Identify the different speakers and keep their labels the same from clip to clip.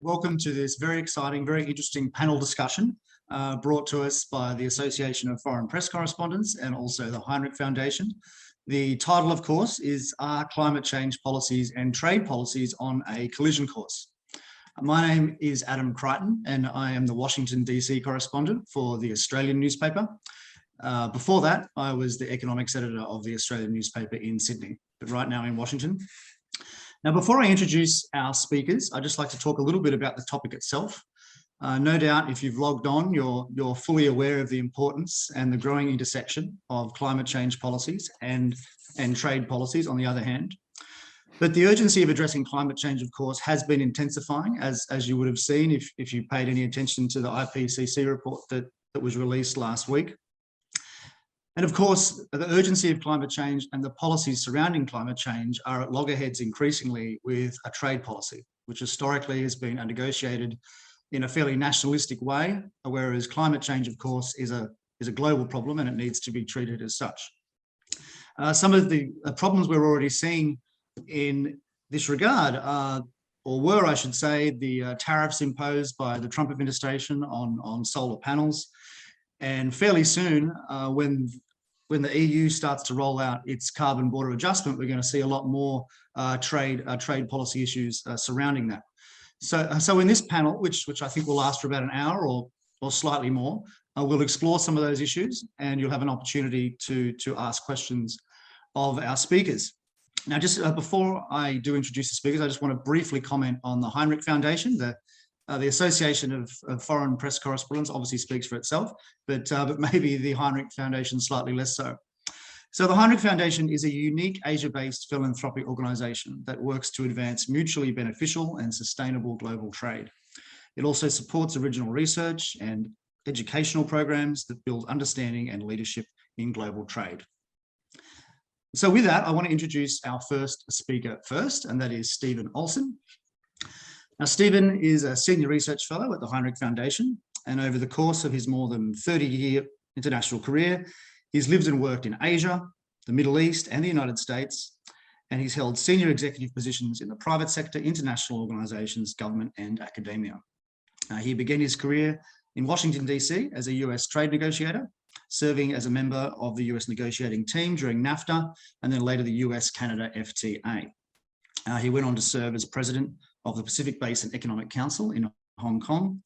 Speaker 1: Welcome to this very exciting, very interesting panel discussion brought to us by the Association of Foreign Press Correspondents and also the Heinrich Foundation. The title, of course, is Are Climate Change Policies and Trade Policies on a Collision Course? My name is Adam Crichton and I am the Washington, DC correspondent for the Australian newspaper. Before that, I was the economics editor of the Australian newspaper in Sydney, but right now in Washington. Now, before I introduce our speakers, I'd just like to talk a little bit about the topic itself. No doubt, if you've logged on, you're fully aware of the importance and the growing intersection of climate change policies and trade policies on the other hand. But the urgency of addressing climate change, of course, has been intensifying, as you would have seen if you paid any attention to the IPCC report that was released last week. And of course, the urgency of climate change and the policies surrounding climate change are at loggerheads increasingly with a trade policy, which historically has been negotiated in a fairly nationalistic way, whereas climate change, of course, is a global problem and it needs to be treated as such. Some of the problems we're already seeing in this regard are, or were, I should say, the tariffs imposed by the Trump administration on solar panels. And fairly soon, when the EU starts to roll out its carbon border adjustment, we're going to see a lot more trade policy issues surrounding that. So in this panel, which I think will last for about an hour or slightly more, we'll explore some of those issues, and you'll have an opportunity to ask questions of our speakers. Now, just before I do introduce the speakers, I just want to briefly comment on the Heinrich Foundation. The Association of Foreign Press Correspondents obviously speaks for itself, but maybe the Heinrich Foundation slightly less so. So the Heinrich Foundation is a unique Asia-based philanthropic organisation that works to advance mutually beneficial and sustainable global trade. It also supports original research and educational programs that build understanding and leadership in global trade. So with that, I want to introduce our first speaker first, and that is Stephen Olsen. Now, Stephen is a senior research fellow at the Heinrich Foundation, and over the course of his more than 30-year international career, he's lived and worked in Asia, the Middle East, and the United States, and he's held senior executive positions in the private sector, international organizations, government, and academia. He began his career in Washington, DC as a US trade negotiator, serving as a member of the US negotiating team during NAFTA, and then later the US-Canada FTA. He went on to serve as president of the Pacific Basin Economic Council in Hong Kong.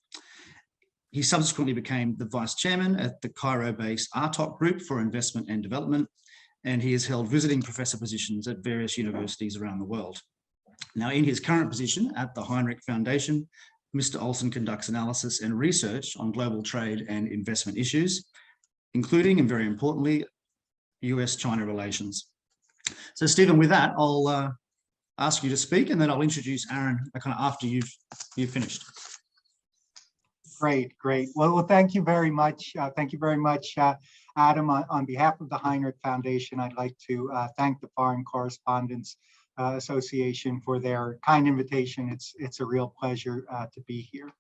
Speaker 1: He subsequently became the vice chairman at the Cairo-based RTOC Group for Investment and Development, and he has held visiting professor positions at various universities around the world. Now, in his current position at the Heinrich Foundation, Mr. Olsen conducts analysis and research on global trade and investment issues, including, and very importantly, US-China relations. So, Stephen, with that, I'll ask you to speak, and then I'll introduce Aaron kind of after you've finished.
Speaker 2: Great. Well, thank you very much. Thank you very much, Adam. On behalf of the Heinrich Foundation, I'd like to thank the Foreign Correspondents Association for their kind invitation. It's a real pleasure to be here.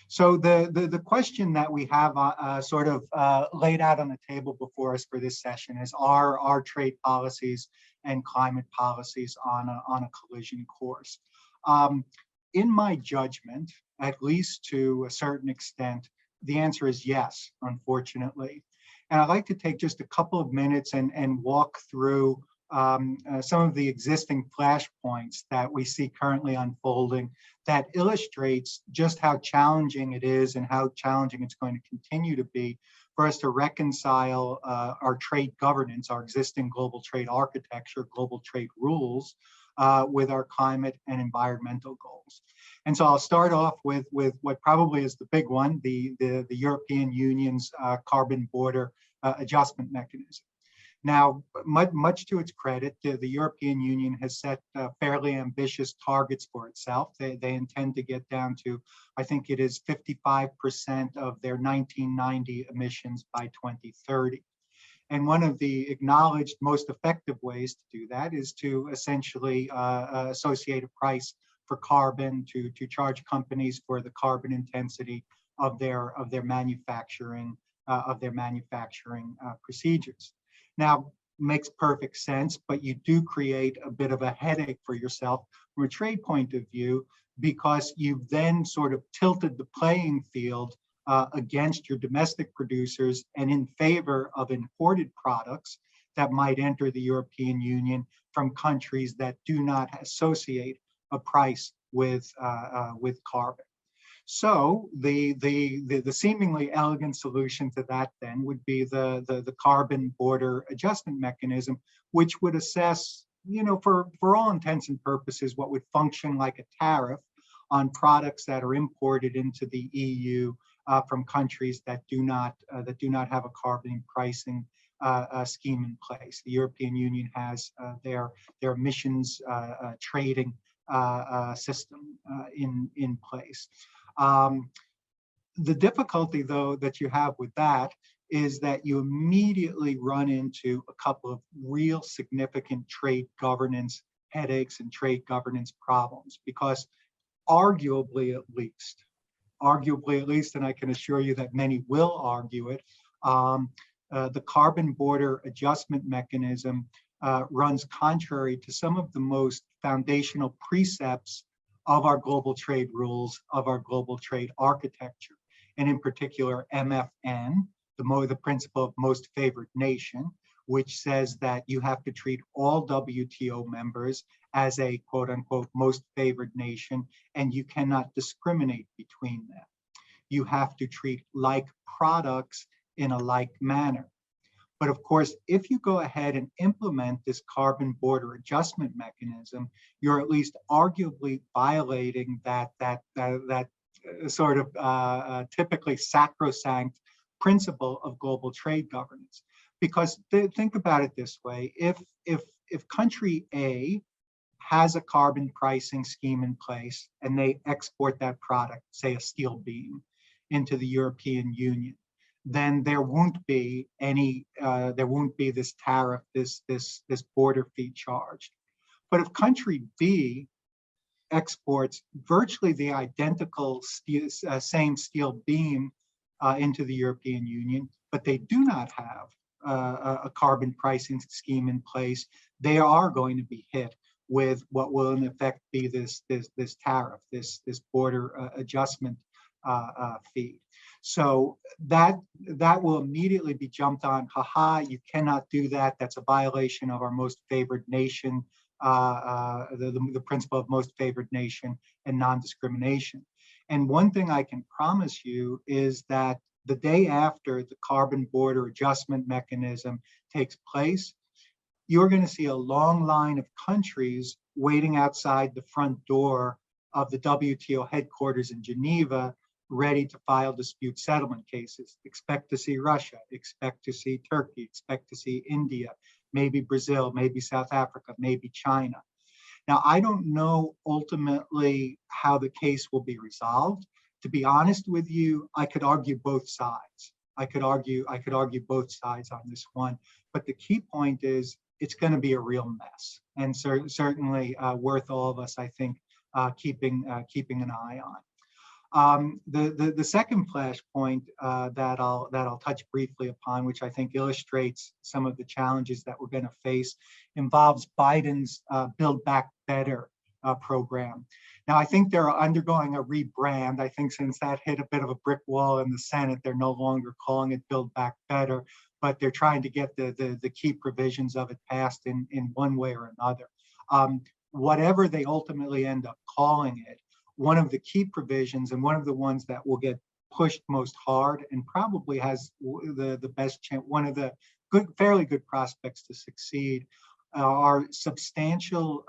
Speaker 2: So the question that we have sort of laid out on the table before us for this session is, are our trade policies and climate policies on a collision course? In my judgment, at least to a certain extent, the answer is yes, unfortunately. And I'd like to take just a couple of minutes and walk through some of the existing flashpoints that we see currently unfolding that illustrates just how challenging it is and how challenging it's going to continue to be for us to reconcile our trade governance, our existing global trade architecture, global trade rules with our climate and environmental goals. And so I'll start off with what probably is the big one, the European Union's carbon border adjustment mechanism. Now, much to its credit, the European Union has set fairly ambitious targets for itself. They intend to get down to, I think it is 55% of their 1990 emissions by 2030. And one of the acknowledged most effective ways to do that is to essentially associate a price for carbon, to charge companies for the carbon intensity of their manufacturing procedures. Now, makes perfect sense, but you do create a bit of a headache for yourself from a trade point of view, because you've then sort of tilted the playing field against your domestic producers and in favor of imported products that might enter the European Union from countries that do not associate a price with carbon. So the seemingly elegant solution to that then would be the carbon border adjustment mechanism, which would assess, for all intents and purposes, what would function like a tariff on products that are imported into the EU from countries that do not have a carbon pricing scheme in place. The European Union has their emissions trading system in place. The difficulty, though, that you have with that is that you immediately run into a couple of real significant trade governance headaches and trade governance problems, because arguably at least, and I can assure you that many will argue it, the carbon border adjustment mechanism runs contrary to some of the most foundational precepts of our global trade rules, of our global trade architecture, and in particular MFN, the principle of most favored nation, which says that you have to treat all WTO members as a quote unquote most favored nation, and you cannot discriminate between them. You have to treat like products in a like manner. But of course, if you go ahead and implement this carbon border adjustment mechanism, you're at least arguably violating that sort of typically sacrosanct principle of global trade governance. Because think about it this way: if country A has a carbon pricing scheme in place and they export that product, say a steel beam, into the European Union, then there won't be this tariff, this border fee charged. But if country B exports virtually the identical same steel beam into the European Union, but they do not have a carbon pricing scheme in place, they are going to be hit with what will in effect be this tariff, this border adjustment fee. So that will immediately be jumped on. Haha, you cannot do that. That's a violation of our most favored nation, the principle of most favored nation and non-discrimination. And one thing I can promise you is that the day after the carbon border adjustment mechanism takes place, you're going to see a long line of countries waiting outside the front door of the WTO headquarters in Geneva, ready to file dispute settlement cases. Expect to see Russia, expect to see Turkey, expect to see India, maybe Brazil, maybe South Africa, maybe China. Now, I don't know ultimately how the case will be resolved. To be honest with you, I could argue both sides. I could argue both sides on this one. But the key point is it's going to be a real mess, and certainly worth all of us, I think, keeping an eye on. The second flashpoint that I'll touch briefly upon, which I think illustrates some of the challenges that we're going to face, involves Biden's Build Back Better program. Now, I think they're undergoing a rebrand. I think since that hit a bit of a brick wall in the Senate, they're no longer calling it Build Back Better, but they're trying to get the key provisions of it passed in one way or another. Whatever they ultimately end up calling it, one of the key provisions and one of the ones that will get pushed most hard and probably has the best chance, one of the fairly good prospects to succeed, are substantial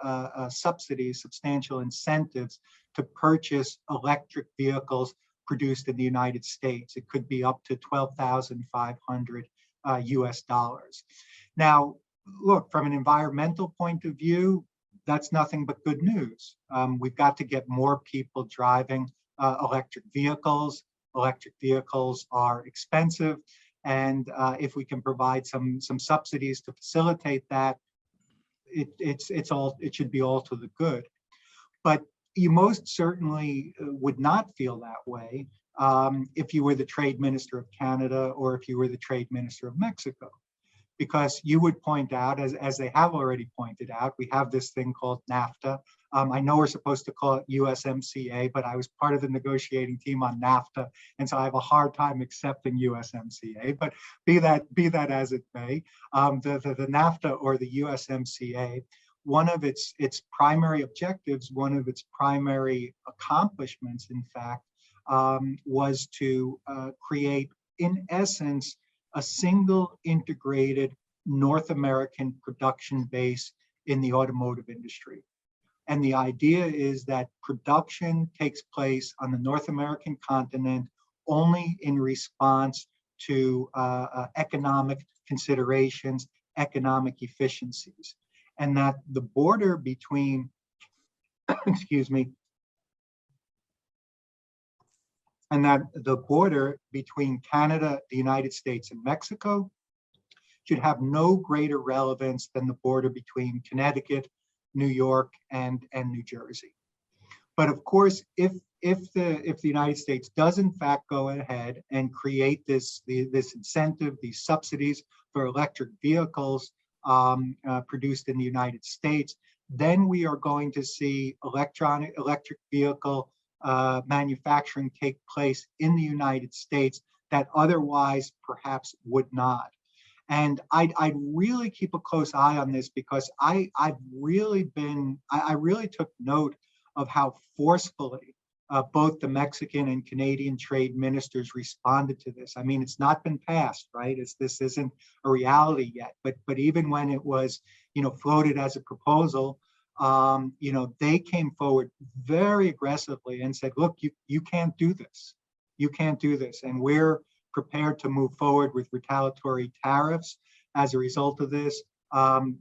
Speaker 2: subsidies, substantial incentives to purchase electric vehicles produced in the United States. It could be up to $12,500 US dollars. Now, look, from an environmental point of view, that's nothing but good news. We've got to get more people driving electric vehicles. Electric vehicles are expensive, and if we can provide some subsidies to facilitate that, it should be all to the good. But you most certainly would not feel that way if you were the trade minister of Canada or if you were the trade minister of Mexico, because you would point out, as they have already pointed out, we have this thing called NAFTA. I know we're supposed to call it USMCA, but I was part of the negotiating team on NAFTA, and so I have a hard time accepting USMCA. But be that as it may, the NAFTA or the USMCA, one of its primary objectives, one of its primary accomplishments, in fact, was to create, in essence, a single integrated North American production base in the automotive industry. And the idea is that production takes place on the North American continent only in response to economic considerations, economic efficiencies, and that the border between, excuse me, and that the border between Canada, the United States, and Mexico should have no greater relevance than the border between Connecticut, New York, and New Jersey. But of course, if the United States does in fact go ahead and create this incentive, these subsidies for electric vehicles produced in the United States, then we are going to see electric vehicle manufacturing take place in the United States that otherwise perhaps would not. And I'd really keep a close eye on this, because I really took note of how forcefully both the Mexican and Canadian trade ministers responded to this. I mean, it's not been passed, right? This isn't a reality yet. But even when it was, floated as a proposal, they came forward very aggressively and said, look, you can't do this. You can't do this. And we're prepared to move forward with retaliatory tariffs as a result of this.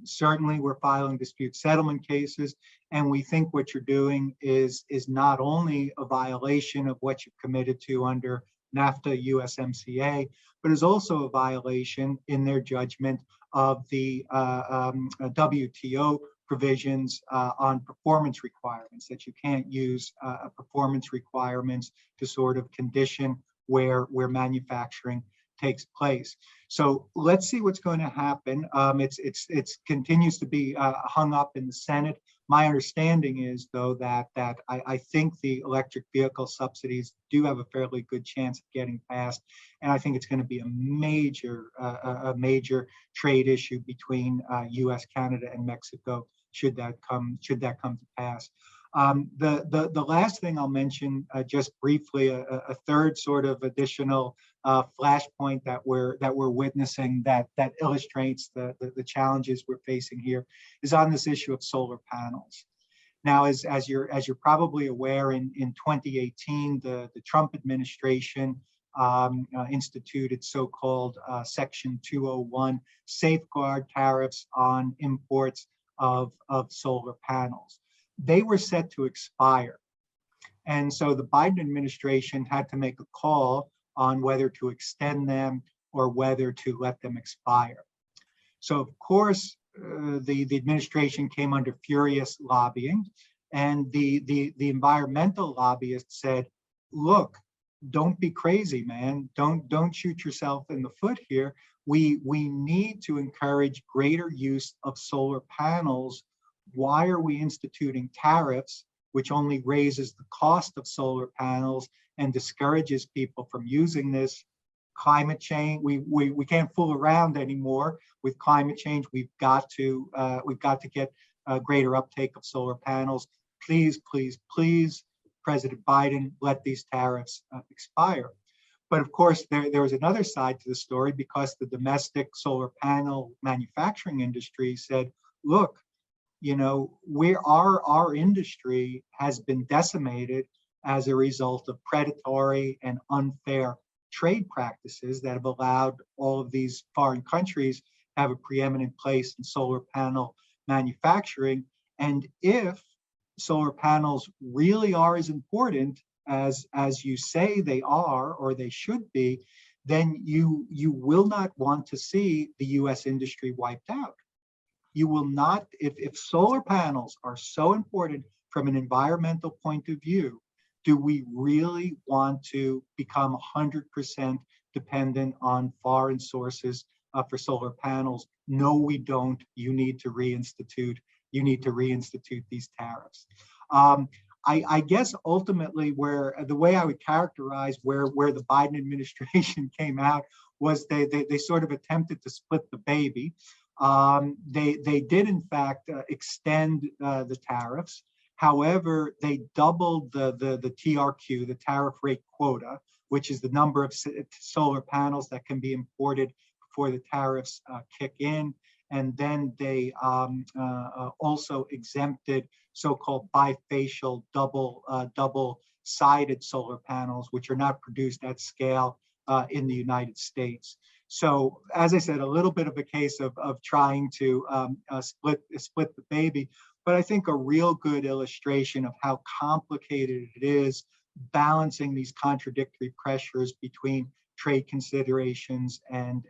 Speaker 2: Certainly, we're filing dispute settlement cases, and we think what you're doing is not only a violation of what you've committed to under NAFTA, USMCA, but is also a violation, in their judgment, of the WTO provisions on performance requirements, that you can't use performance requirements to sort of condition where manufacturing takes place. So let's see what's going to happen. It continues to be hung up in the Senate. My understanding is, though, that I think the electric vehicle subsidies do have a fairly good chance of getting passed, and I think it's going to be a major trade issue between U.S., Canada, and Mexico should that come to pass. The last thing I'll mention, just briefly, a third sort of additional flashpoint that we're witnessing that illustrates the challenges we're facing here is on this issue of solar panels. Now, as you're probably aware, in 2018, the Trump administration instituted so-called Section 201 safeguard tariffs on imports of solar panels. They were set to expire. And so the Biden administration had to make a call on whether to extend them or whether to let them expire. So of course, the administration came under furious lobbying, and the environmental lobbyists said, look, don't be crazy, man. Don't shoot yourself in the foot here. We need to encourage greater use of solar panels. Why are we instituting tariffs, which only raises the cost of solar panels and discourages people from using this? Climate change, we can't fool around anymore with climate change. We've got to get a greater uptake of solar panels. Please, please, please, President Biden, let these tariffs expire. But of course, there was another side to the story, because the domestic solar panel manufacturing industry said, look, our industry has been decimated as a result of predatory and unfair trade practices that have allowed all of these foreign countries to have a preeminent place in solar panel manufacturing. And if solar panels really are as important as you say they are, or they should be, then you will not want to see the US industry wiped out. You will not, if solar panels are so important from an environmental point of view, do we really want to become 100% dependent on foreign sources for solar panels. No, we don't. You need to reinstitute these tariffs. I guess ultimately where the way I would characterize where the Biden administration came out was they sort of attempted to split the baby. They did in fact extend the tariffs. However, they doubled the TRQ, the tariff rate quota, which is the number of solar panels that can be imported before the tariffs kick in. And then they also exempted so-called bifacial double-sided solar panels, which are not produced at scale in the United States. So, as I said, a little bit of a case of trying to split the baby, but I think a real good illustration of how complicated it is balancing these contradictory pressures between trade considerations and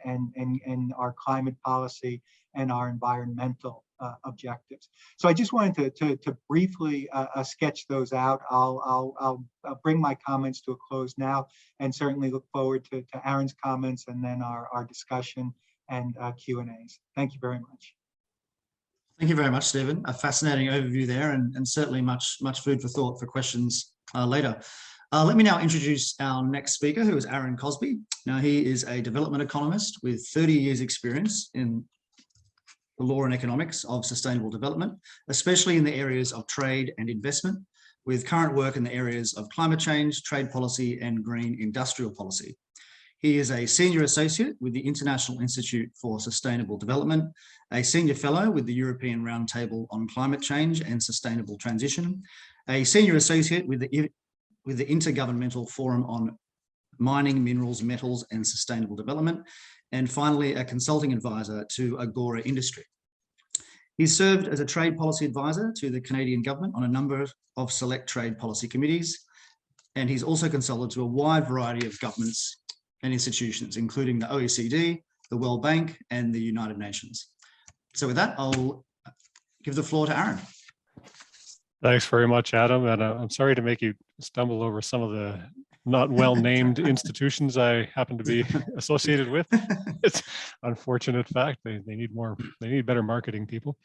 Speaker 2: our climate policy and our environmental objectives. So I just wanted to briefly sketch those out. I'll bring my comments to a close now, and certainly look forward to Aaron's comments and then our discussion and Q&As. Thank you very much.
Speaker 1: Thank you very much, Stephen. A fascinating overview there, and certainly much food for thought for questions later. Let me now introduce our next speaker, who is Aaron Cosby. Now, he is a development economist with 30 years experience in the law and economics of sustainable development, especially in the areas of trade and investment, with current work in the areas of climate change, trade policy, and green industrial policy. He is a senior associate with the International Institute for Sustainable Development, a senior fellow with the European Roundtable on Climate Change and Sustainable Transition, a senior associate with the Intergovernmental Forum on Mining, Minerals, Metals, and Sustainable Development, and finally, a consulting advisor to Agora Industry. He's served as a trade policy advisor to the Canadian government on a number of select trade policy committees, and he's also consulted to a wide variety of governments and institutions, including the OECD, the World Bank, and the United Nations. So with that, I'll give the floor to Aaron.
Speaker 3: Thanks very much, Adam. And I'm sorry to make you stumble over some of the not well-named institutions I happen to be associated with. It's an unfortunate fact. They need better marketing people.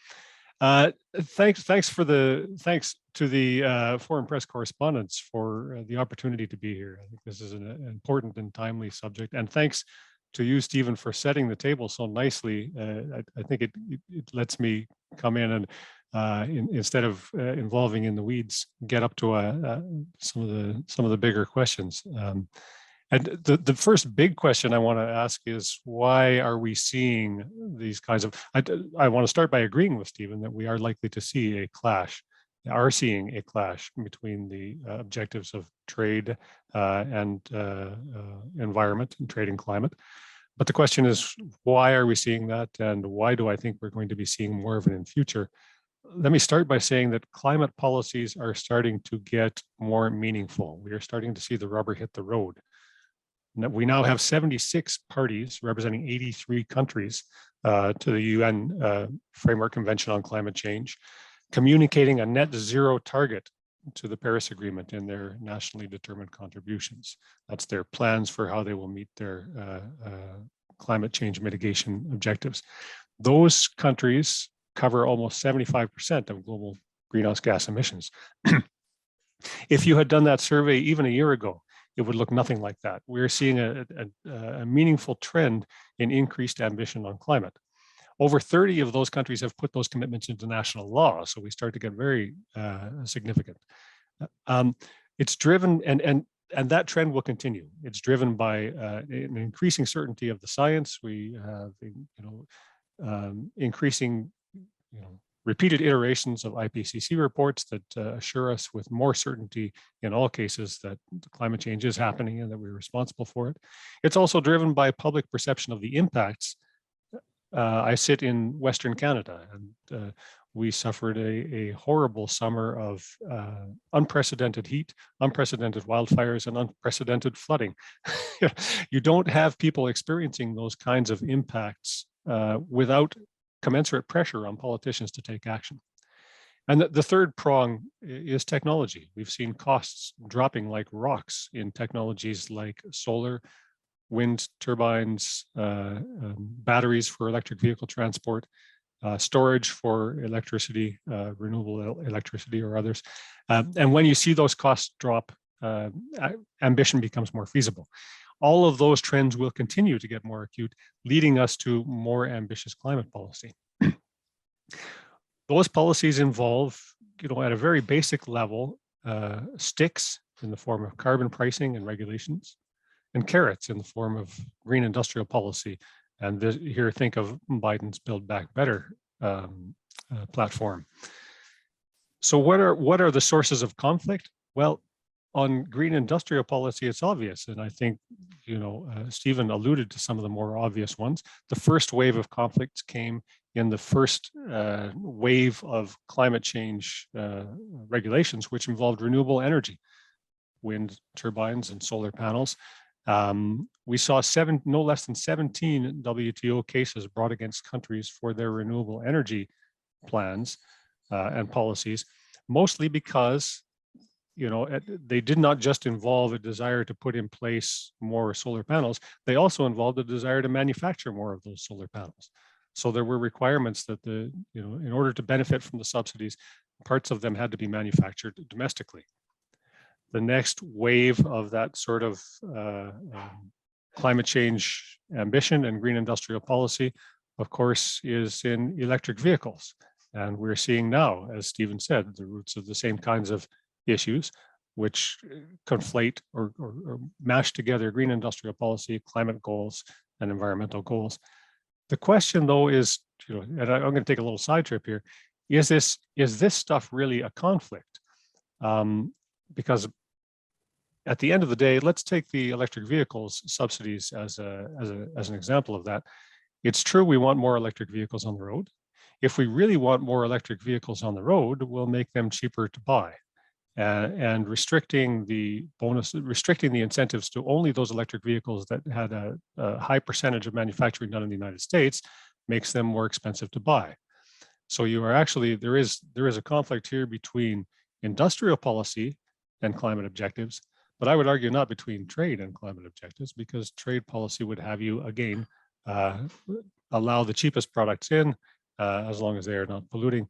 Speaker 3: Thanks to the Foreign Press Correspondents for the opportunity to be here. I think this is an important and timely subject. And thanks to you, Stephen, for setting the table so nicely. I think it lets me come in and instead of involving in the weeds, get up to some of the bigger questions. And the first big question I want to ask is, why are we seeing these kinds of? I want to start by agreeing with Stephen that we are likely to see a clash. Are seeing a clash between the objectives of trade and environment, and trade and climate. But the question is, why are we seeing that, and why do I think we're going to be seeing more of it in future? Let me start by saying that climate policies are starting to get more meaningful. We are starting to see the rubber hit the road. We now have 76 parties representing 83 countries to the UN Framework Convention on Climate Change, communicating a net zero target to the Paris Agreement in their nationally determined contributions. That's their plans for how they will meet their climate change mitigation objectives. Those countries cover almost 75% of global greenhouse gas emissions. If you had done that survey even a year ago, it would look nothing like that. We're seeing a meaningful trend in increased ambition on climate. Over 30 of those countries have put those commitments into national law, so we start to get very significant. It's driven, and that trend will continue. It's driven by an increasing certainty of the science. We have, increasing, repeated iterations of IPCC reports that assure us with more certainty in all cases that climate change is happening and that we're responsible for it. It's also driven by public perception of the impacts. I sit in Western Canada, and we suffered a horrible summer of unprecedented heat, unprecedented wildfires, and unprecedented flooding. You don't have people experiencing those kinds of impacts without commensurate pressure on politicians to take action. And the third prong is technology. We've seen costs dropping like rocks in technologies like solar, wind turbines, batteries for electric vehicle transport, storage for electricity, renewable electricity or others. And when you see those costs drop, ambition becomes more feasible. All of those trends will continue to get more acute, leading us to more ambitious climate policy. Those policies involve, at a very basic level, sticks in the form of carbon pricing and regulations, and carrots in the form of green industrial policy. And here, think of Biden's Build Back Better platform. So what are the sources of conflict? Well, on green industrial policy, it's obvious. And I think, Stephen alluded to some of the more obvious ones. The first wave of conflicts came in the first wave of climate change regulations, which involved renewable energy, wind turbines and solar panels. We saw no less than 17 WTO cases brought against countries for their renewable energy plans and policies, mostly because they did not just involve a desire to put in place more solar panels, they also involved a desire to manufacture more of those solar panels. So there were requirements that in order to benefit from the subsidies, parts of them had to be manufactured domestically. The next wave of that sort of climate change ambition and green industrial policy, of course, is in electric vehicles. And we're seeing now, as Stephen said, the roots of the same kinds of issues, which conflate or mash together green industrial policy, climate goals, and environmental goals. The question, though, is, and I'm going to take a little side trip here, is this stuff really a conflict? Because at the end of the day, let's take the electric vehicles subsidies as an example of that. It's true we want more electric vehicles on the road. If we really want more electric vehicles on the road, we'll make them cheaper to buy. And restricting the incentives to only those electric vehicles that had a high percentage of manufacturing done in the United States makes them more expensive to buy. So you are actually, there is a conflict here between industrial policy and climate objectives, but I would argue not between trade and climate objectives, because trade policy would have you, again, allow the cheapest products in, as long as they are not polluting.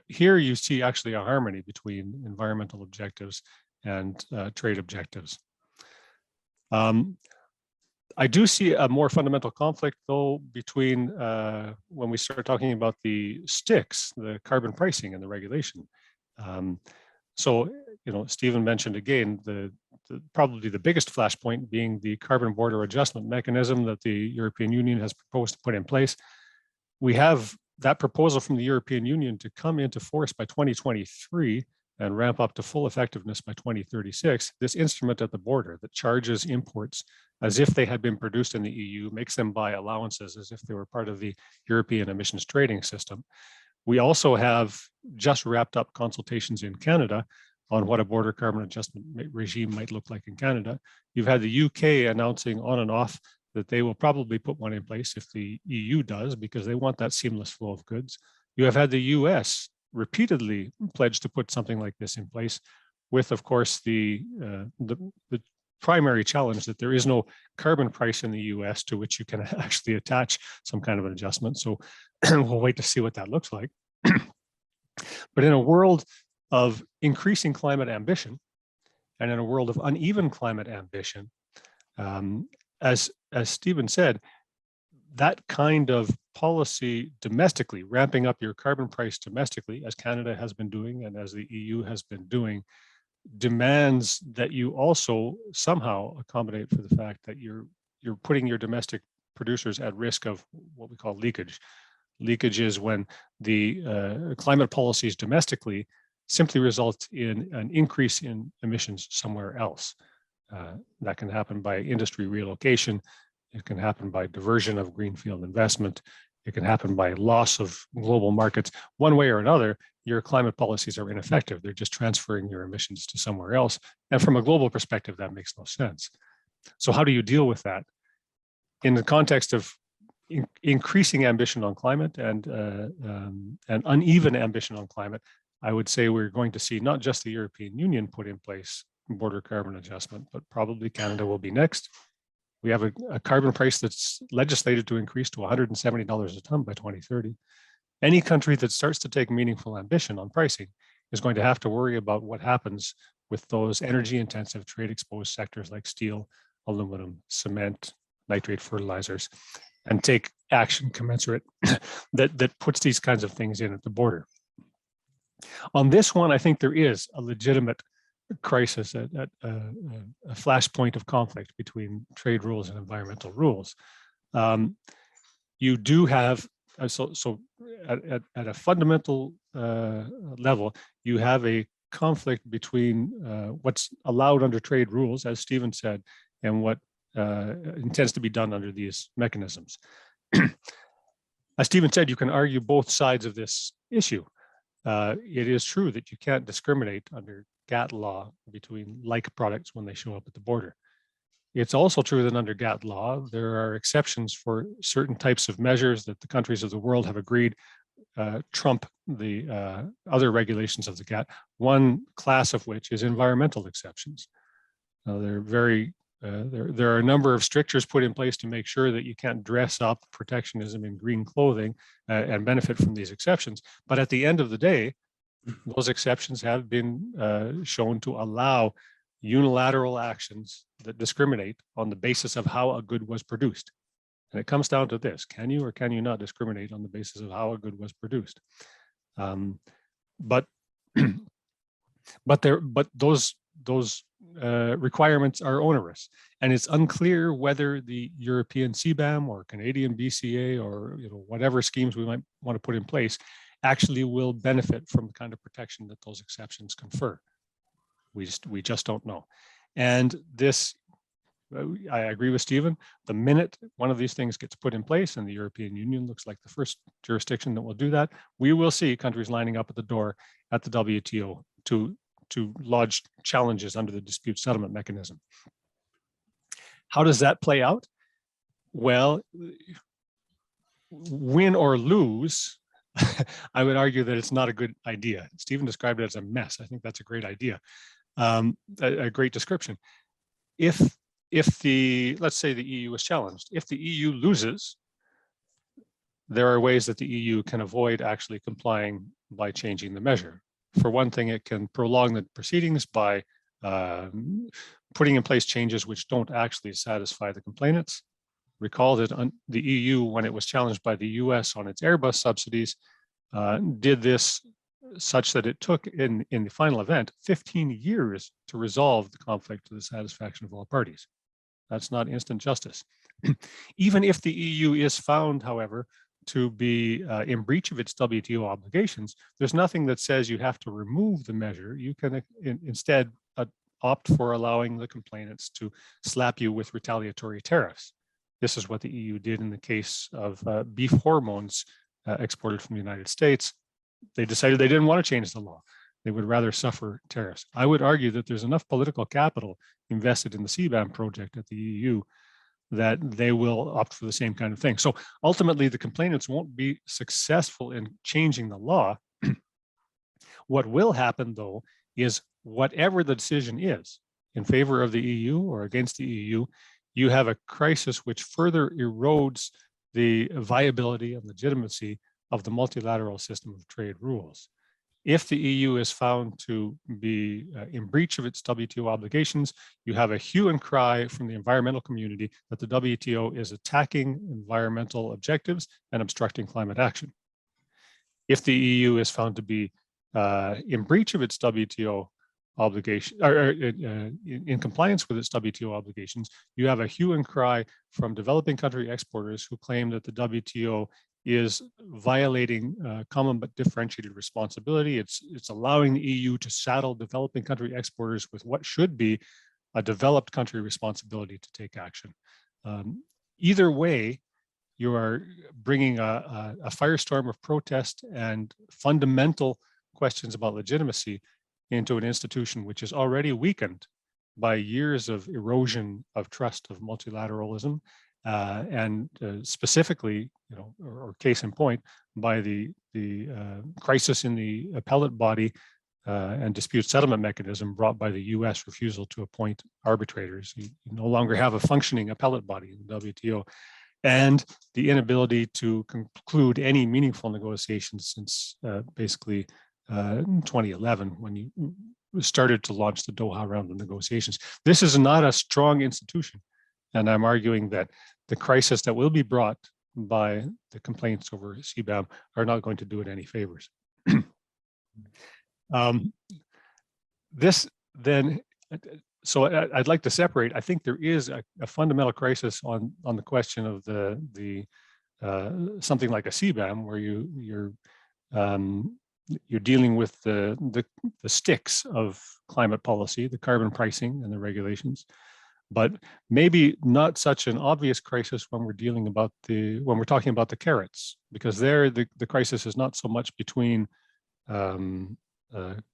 Speaker 3: Here you see actually a harmony between environmental objectives and trade objectives. I do see a more fundamental conflict, though, between when we start talking about the sticks, the carbon pricing and the regulation. So, Stephen mentioned again, probably the biggest flashpoint being the carbon border adjustment mechanism that the European Union has proposed to put in place. We have that proposal from the European Union to come into force by 2023 and ramp up to full effectiveness by 2036. This instrument at the border that charges imports as if they had been produced in the EU, makes them buy allowances as if they were part of the European emissions trading system. We also have just wrapped up consultations in Canada on what a border carbon adjustment regime might look like in Canada. You've had the UK announcing on and off that they will probably put one in place if the EU does, because they want that seamless flow of goods. You have had the US repeatedly pledge to put something like this in place, with, of course, the primary challenge that there is no carbon price in the US to which you can actually attach some kind of an adjustment. So we'll wait to see what that looks like. But in a world of increasing climate ambition, and in a world of uneven climate ambition, as Stephen said, that kind of policy domestically, ramping up your carbon price domestically, as Canada has been doing and as the EU has been doing, demands that you also somehow accommodate for the fact that you're putting your domestic producers at risk of what we call leakage. Leakage is when the climate policies domestically simply result in an increase in emissions somewhere else. That can happen by industry relocation. It can happen by diversion of greenfield investment. It can happen by loss of global markets. One way or another, your climate policies are ineffective. They're just transferring your emissions to somewhere else. And from a global perspective, that makes no sense. So how do you deal with that? In the context of increasing ambition on climate and uneven ambition on climate, I would say we're going to see not just the European Union put in place border carbon adjustment, but probably Canada will be next. We have a carbon price that's legislated to increase to $170 a ton by 2030. Any country that starts to take meaningful ambition on pricing is going to have to worry about what happens with those energy intensive trade exposed sectors like steel, aluminum, cement, nitrate fertilizers, and take action commensurate that puts these kinds of things in at the border. On this one, I think there is a legitimate crisis, a flashpoint of conflict between trade rules and environmental rules. You do have, so at a fundamental level, you have a conflict between what's allowed under trade rules, as Stephen said, and what intends to be done under these mechanisms. As Stephen said, you can argue both sides of this issue. It is true that you can't discriminate under GATT law between like products when they show up at the border. It's also true that under GATT law, there are exceptions for certain types of measures that the countries of the world have agreed trump the other regulations of the GATT, one class of which is environmental exceptions. There are a number of strictures put in place to make sure that you can't dress up protectionism in green clothing and benefit from these exceptions. But at the end of the day, those exceptions have been shown to allow unilateral actions that discriminate on the basis of how a good was produced. And it comes down to this: can you or can you not discriminate on the basis of how a good was produced? But those requirements are onerous, and it's unclear whether the European CBAM or Canadian BCA or whatever schemes we might want to put in place actually will benefit from the kind of protection that those exceptions confer. We just don't know. And this, I agree with Stephen, the minute one of these things gets put in place, and the European Union looks like the first jurisdiction that will do that, we will see countries lining up at the door at the WTO to lodge challenges under the dispute settlement mechanism. How does that play out? Well, win or lose, I would argue that it's not a good idea. Stephen described it as a mess. I think that's a great idea, a great description. If let's say the EU is challenged, if the EU loses, there are ways that the EU can avoid actually complying by changing the measure. For one thing, it can prolong the proceedings by putting in place changes which don't actually satisfy the complainants. Recall that the EU, when it was challenged by the US on its Airbus subsidies, did this such that it took, in the final event, 15 years to resolve the conflict to the satisfaction of all parties. That's not instant justice. Even if the EU is found, however, to be in breach of its WTO obligations, there's nothing that says you have to remove the measure. You can instead opt for allowing the complainants to slap you with retaliatory tariffs. This is what the EU did in the case of beef hormones exported from the United States. They decided they didn't want to change the law. They would rather suffer tariffs. I would argue that there's enough political capital invested in the CBAM project at the EU that they will opt for the same kind of thing. So ultimately, the complainants won't be successful in changing the law. What will happen, though, is whatever the decision is, in favor of the EU or against the EU, you have a crisis which further erodes the viability and legitimacy of the multilateral system of trade rules. If the EU is found to be in breach of its WTO obligations, you have a hue and cry from the environmental community that the WTO is attacking environmental objectives and obstructing climate action. If the EU is found to be in breach of its WTO obligation, or in compliance with its WTO obligations, you have a hue and cry from developing country exporters who claim that the WTO is violating common but differentiated responsibility. It's allowing the EU to saddle developing country exporters with what should be a developed country responsibility to take action. Either way, you are bringing a firestorm of protest and fundamental questions about legitimacy into an institution which is already weakened by years of erosion of trust of multilateralism, and specifically, or case in point, by the crisis in the appellate body and dispute settlement mechanism brought by the US refusal to appoint arbitrators. You no longer have a functioning appellate body in the WTO, and the inability to conclude any meaningful negotiations since basically 2011, when you started to launch the Doha round of negotiations. This is not a strong institution, and I'm arguing that the crisis that will be brought by the complaints over CBAM are not going to do it any favors. This then, so I'd like to separate. I think there is a fundamental crisis on the question of the something like a CBAM, where you're dealing with the sticks of climate policy, the carbon pricing and the regulations, but maybe not such an obvious crisis when we're dealing about when we're talking about the carrots, because there the crisis is not so much between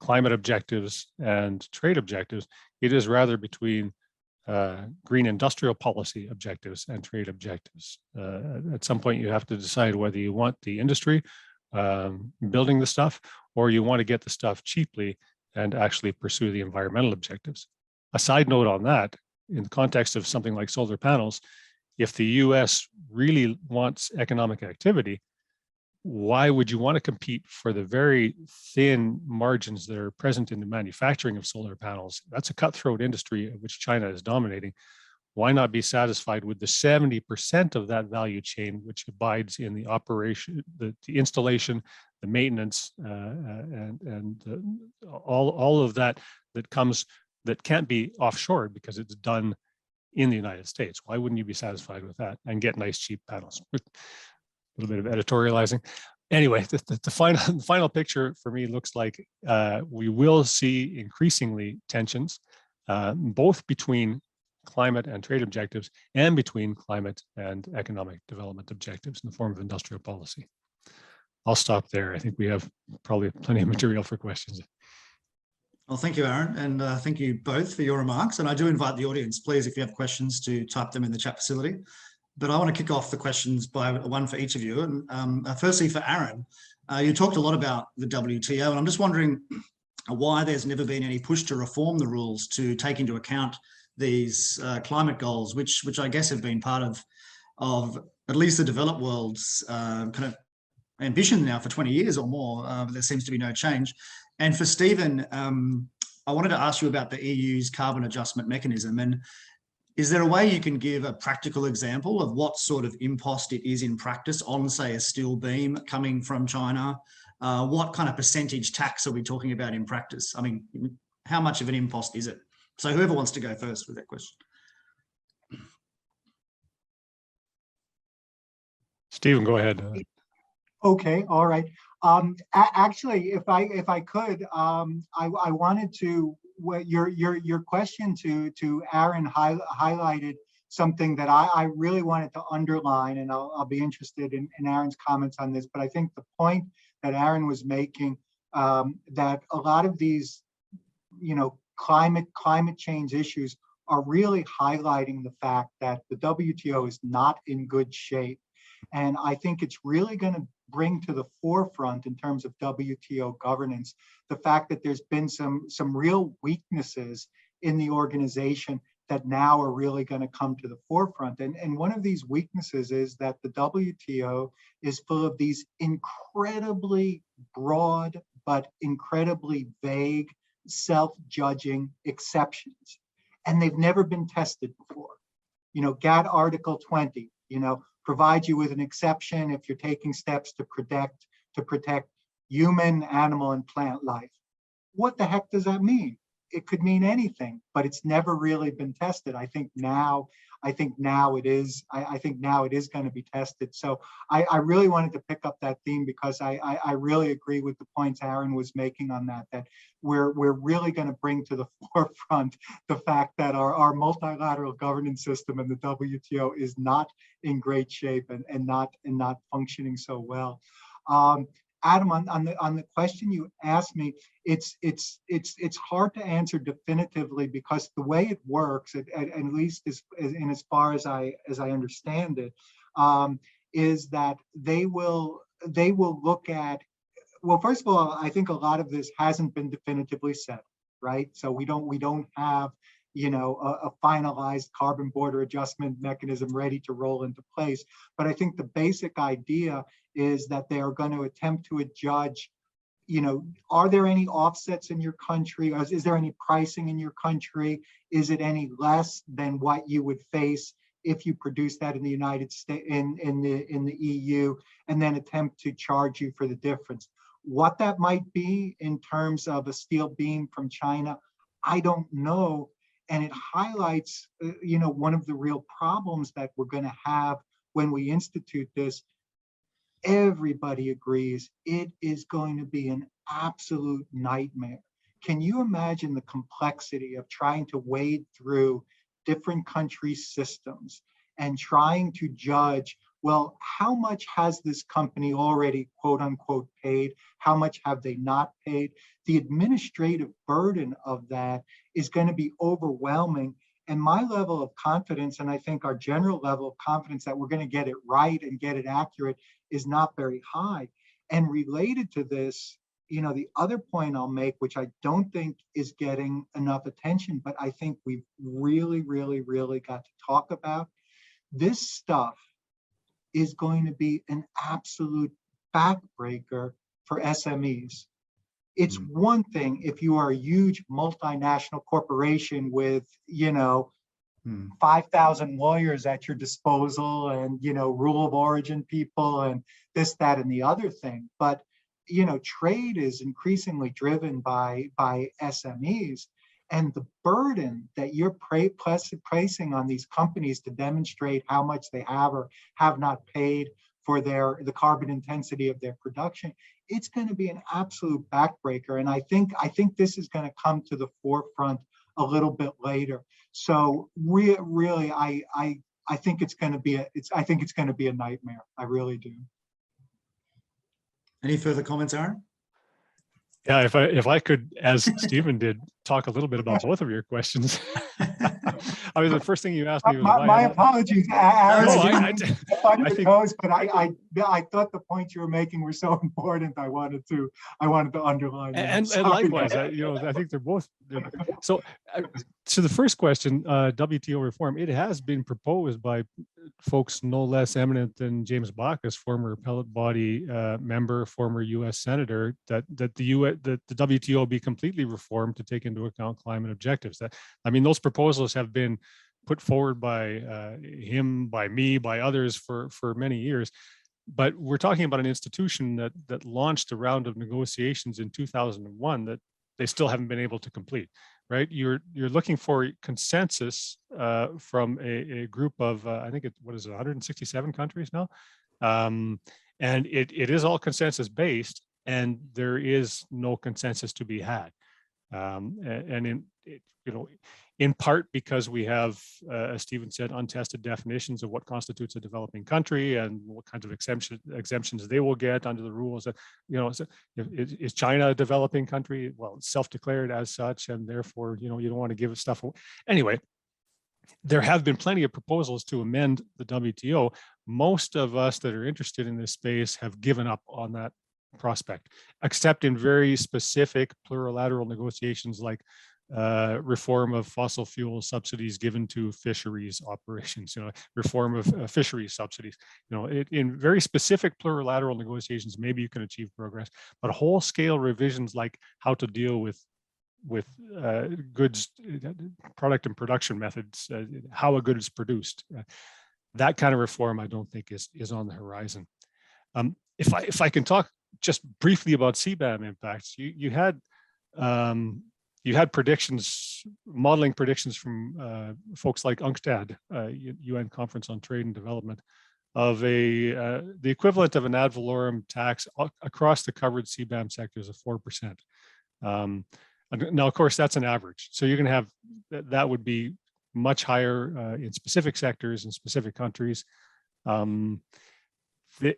Speaker 3: climate objectives and trade objectives. It is rather between green industrial policy objectives and trade objectives. At some point, you have to decide whether you want the industry building the stuff, or you want to get the stuff cheaply and actually pursue the environmental objectives. A side note on that, in the context of something like solar panels, if the US really wants economic activity, why would you want to compete for the very thin margins that are present in the manufacturing of solar panels? That's a cutthroat industry of which China is dominating. Why not be satisfied with the 70% of that value chain which abides in the operation, the installation, the maintenance, and all of that that can't be offshore because it's done in the United States? Why wouldn't you be satisfied with that and get nice cheap panels? A little bit of editorializing. Anyway, the final picture for me looks like we will see increasingly tensions, both between climate and trade objectives and between climate and economic development objectives in the form of industrial policy. I'll stop there. I think we have probably plenty of material for questions.
Speaker 1: Well, thank you, Aaron, and thank you both for your remarks. And I do invite the audience, please, if you have questions, to type them in the chat facility. But I want to kick off the questions by one for each of you. And firstly, for Aaron, you talked a lot about the WTO, and I'm just wondering why there's never been any push to reform the rules to take into account these climate goals, which I guess have been part of at least the developed world's kind of ambition now for 20 years or more. There seems to be no change. And for Stephen, I wanted to ask you about the EU's carbon adjustment mechanism. And is there a way you can give a practical example of what sort of impost it is in practice on, say, a steel beam coming from China? What kind of percentage tax are we talking about in practice? I mean, how much of an impost is it? So whoever wants to go first with that question.
Speaker 3: Stephen, go ahead.
Speaker 2: Okay, all right. Actually, if I could, I wanted to, your question to Aaron highlighted something that I really wanted to underline, and I'll be interested in Aaron's comments on this. But I think the point that Aaron was making, that a lot of these, climate change issues are really highlighting the fact that the WTO is not in good shape. And I think it's really going to bring to the forefront, in terms of WTO governance, the fact that there's been some real weaknesses in the organization that now are really going to come to the forefront. And one of these weaknesses is that the WTO is full of these incredibly broad but incredibly vague self-judging exceptions. And they've never been tested before. GATT Article 20, provides you with an exception if you're taking steps to protect human, animal, and plant life. What the heck does that mean? It could mean anything, but it's never really been tested. I think now it is going to be tested. So I really wanted to pick up that theme, because I really agree with the points Aaron was making on that we're really going to bring to the forefront the fact that our multilateral governance system and the WTO is not in great shape and not functioning so well. Adam, on the question you asked me, it's hard to answer definitively, because the way it works, at least as far as I understand it, is that they will look at Well, first of all, I think a lot of this hasn't been definitively settled, right? So we don't have, a finalized carbon border adjustment mechanism ready to roll into place. But I think the basic idea is that they are going to attempt to adjudge, are there any offsets in your country? Or is there any pricing in your country? Is it any less than what you would face if you produce that in the United States, in the EU, and then attempt to charge you for the difference? What that might be in terms of a steel beam from China, I don't know. And it highlights, one of the real problems that we're going to have when we institute this. Everybody agrees it is going to be an absolute nightmare. Can you imagine the complexity of trying to wade through different country systems and trying to judge, well, how much has this company already, quote unquote, paid? How much have they not paid? The administrative burden of that is going to be overwhelming. And my level of confidence, and I think our general level of confidence that we're going to get it right and get it accurate, is not very high. And related to this, the other point I'll make, which I don't think is getting enough attention, but I think we've really, really, really got to talk about, this stuff is going to be an absolute backbreaker for SMEs. It's one thing if you are a huge multinational corporation with, 5,000 lawyers at your disposal and, rule of origin people and this, that, and the other thing. But, trade is increasingly driven by SMEs, and the burden that you're placing on these companies to demonstrate how much they have or have not paid for the carbon intensity of their production, it's going to be an absolute backbreaker. And I think this is going to come to the forefront a little bit later. So really, I think it's going to be a nightmare. I really do.
Speaker 1: Any further comments, Aaron?
Speaker 3: Yeah, if I could, as Stephen did, talk a little bit about both of your questions. I mean, the first thing you asked me was
Speaker 2: my apologies, Aaron.
Speaker 3: I think,
Speaker 2: but I thought the points you were making were so important. I wanted to underline them.
Speaker 3: And likewise, I think they're both. So, to the first question, WTO reform, it has been proposed by folks no less eminent than James Baucus, former appellate body member, former U.S. senator, that the WTO be completely reformed to take into account climate objectives. Those proposals have been put forward by him, by me, by others for many years. But we're talking about an institution that launched a round of negotiations in 2001 that they still haven't been able to complete. Right, you're looking for consensus from a group of I think 167 countries now, and it is all consensus based, and there is no consensus to be had, and in part because we have, as Stephen said, untested definitions of what constitutes a developing country and what kinds of exemptions they will get under the rules. That, is China a developing country? Well, it's self-declared as such, and therefore, you don't want to give it stuff away. Anyway, there have been plenty of proposals to amend the WTO. Most of us that are interested in this space have given up on that prospect, except in very specific plurilateral negotiations like reform of fossil fuel subsidies given to fisheries operations, reform of fisheries subsidies. In very specific plurilateral negotiations, maybe you can achieve progress, but whole scale revisions like how to deal with goods, product and production methods, how a good is produced, that kind of reform I don't think is on the horizon. If I can talk just briefly about CBAM impacts, you had modeling predictions from folks like UNCTAD, UN Conference on Trade and Development, of the equivalent of an ad valorem tax across the covered CBAM sectors of 4%. Now, of course, that's an average. So you're going to have, that would be much higher in specific sectors and specific countries.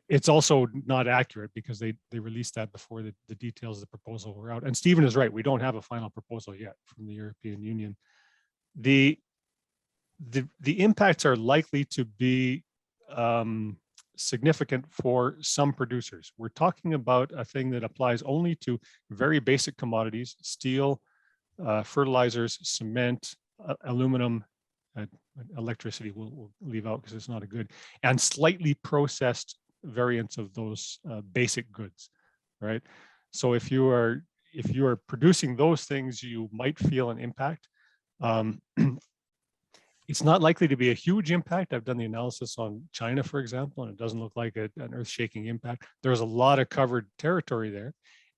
Speaker 3: It's also not accurate because they released that before the details of the proposal were out. And Stephen is right, we don't have a final proposal yet from the European Union. The impacts are likely to be significant for some producers. We're talking about a thing that applies only to very basic commodities: steel, fertilizers, cement, aluminum, electricity we'll leave out because it's not a good, and slightly processed variants of those basic goods, right? So if you are producing those things, you might feel an impact. It's not likely to be a huge impact. I've done the analysis on China, for example, and it doesn't look like an earth-shaking impact. There's a lot of covered territory there.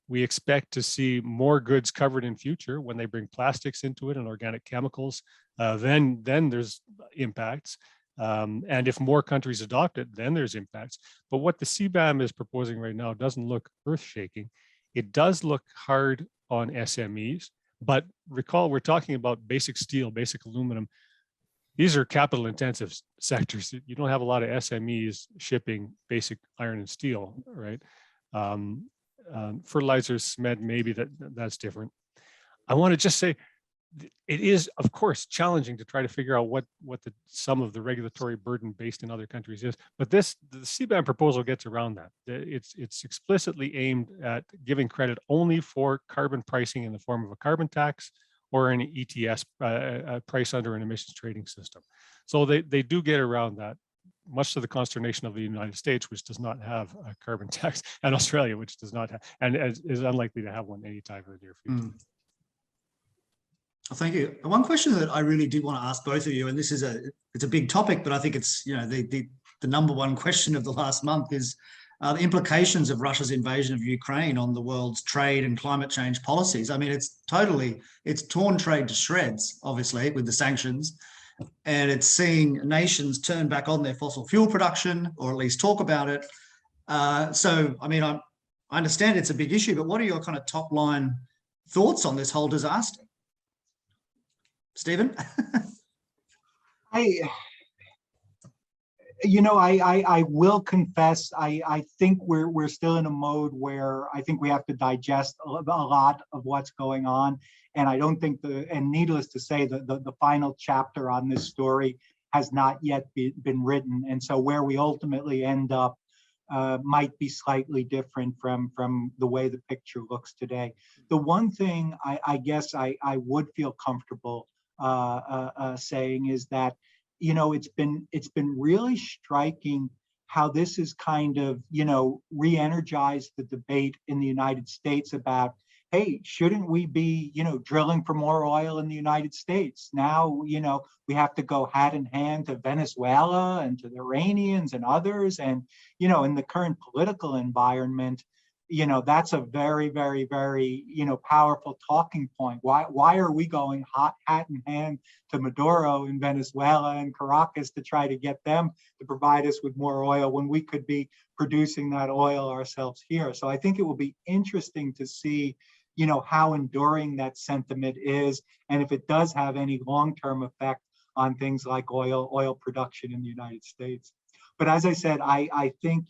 Speaker 3: We expect to see more goods covered in future when they bring plastics into it and organic chemicals. Then there's impacts. And if more countries adopt it, then there's impacts. But what the CBAM is proposing right now doesn't look earth-shaking. It does look hard on SMEs, but recall we're talking about basic steel, basic aluminum. These are capital intensive sectors. You don't have a lot of SMEs shipping basic iron and steel, right? Fertilizers, cement, maybe that's different. I want to just say, it is, of course, challenging to try to figure out what the sum of the regulatory burden based in other countries is. But the CBAM proposal gets around that. It's explicitly aimed at giving credit only for carbon pricing in the form of a carbon tax or an ETS, price under an emissions trading system. So they do get around that, much to the consternation of the United States, which does not have a carbon tax, and Australia, which does not have, and is unlikely to have one anytime in the near future.
Speaker 1: Well, thank you. One question that I really did want to ask both of you, and this is it's a big topic, but I think it's the number one question of the last month is the implications of Russia's invasion of Ukraine on the world's trade and climate change policies. I mean, it's torn trade to shreds, obviously, with the sanctions, and it's seeing nations turn back on their fossil fuel production, or at least talk about it. So, I mean, I understand it's a big issue, but what are your kind of top line thoughts on this whole disaster? Stephen?
Speaker 2: I will confess, I think we're still in a mode where I think we have to digest a lot of what's going on. And I don't think and needless to say, the final chapter on this story has not yet been written. And so where we ultimately end up might be slightly different from the way the picture looks today. The one thing I guess I would feel comfortable saying is that, it's been really striking how this has kind of, re-energized the debate in the United States about, hey, shouldn't we be, drilling for more oil in the United States? Now, we have to go hand in hand to Venezuela and to the Iranians and others. And, in the current political environment, that's a very, very, very, powerful talking point. Why are we going hat in hand to Maduro in Venezuela and Caracas to try to get them to provide us with more oil when we could be producing that oil ourselves here? So I think it will be interesting to see, how enduring that sentiment is, and if it does have any long-term effect on things like oil production in the United States. But as I said, I think,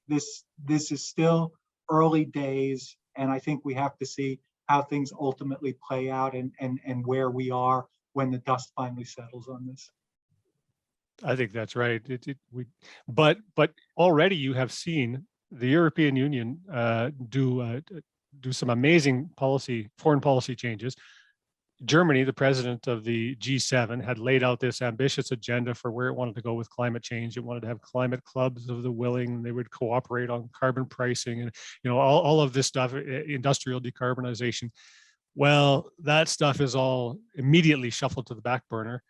Speaker 2: this is still early days, and I think we have to see how things ultimately play out and where we are when the dust finally settles on this.
Speaker 3: I think that's right. But already you have seen the European Union do some amazing foreign policy changes. Germany, the president of the G7, had laid out this ambitious agenda for where it wanted to go with climate change. It wanted to have climate clubs of the willing. They would cooperate on carbon pricing and, all of this stuff, industrial decarbonization. Well, that stuff is all immediately shuffled to the back burner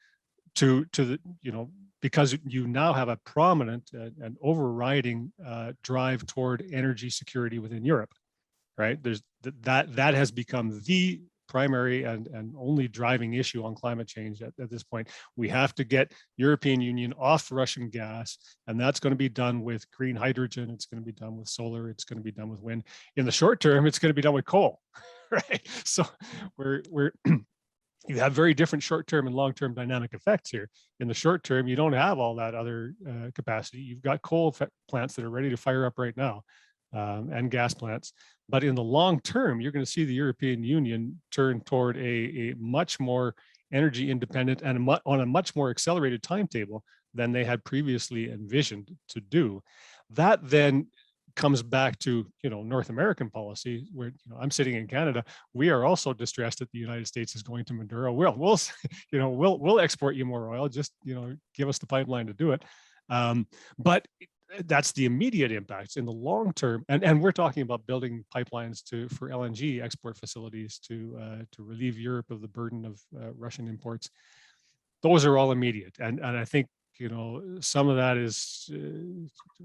Speaker 3: because you now have a prominent and overriding drive toward energy security within Europe, right? That has become the primary and only driving issue on climate change at this point. We have to get European Union off Russian gas, and that's going to be done with green hydrogen. It's going to be done with solar. It's going to be done with wind. In the short term, it's going to be done with coal, right? So you have very different short-term and long-term dynamic effects here. In the short term, you don't have all that other capacity. You've got coal plants that are ready to fire up right now, and gas plants. But in the long term, you're going to see the European Union turn toward a much more energy independent and on a much more accelerated timetable than they had previously envisioned to do. That then comes back to, North American policy, where, I'm sitting in Canada. We are also distressed that the United States is going to Maduro. We'll export you more oil. Just, give us the pipeline to do it. But that's the immediate impacts. In the long term, and we're talking about building pipelines for LNG export facilities to relieve Europe of the burden of Russian imports. Those are all immediate, and I think some of that is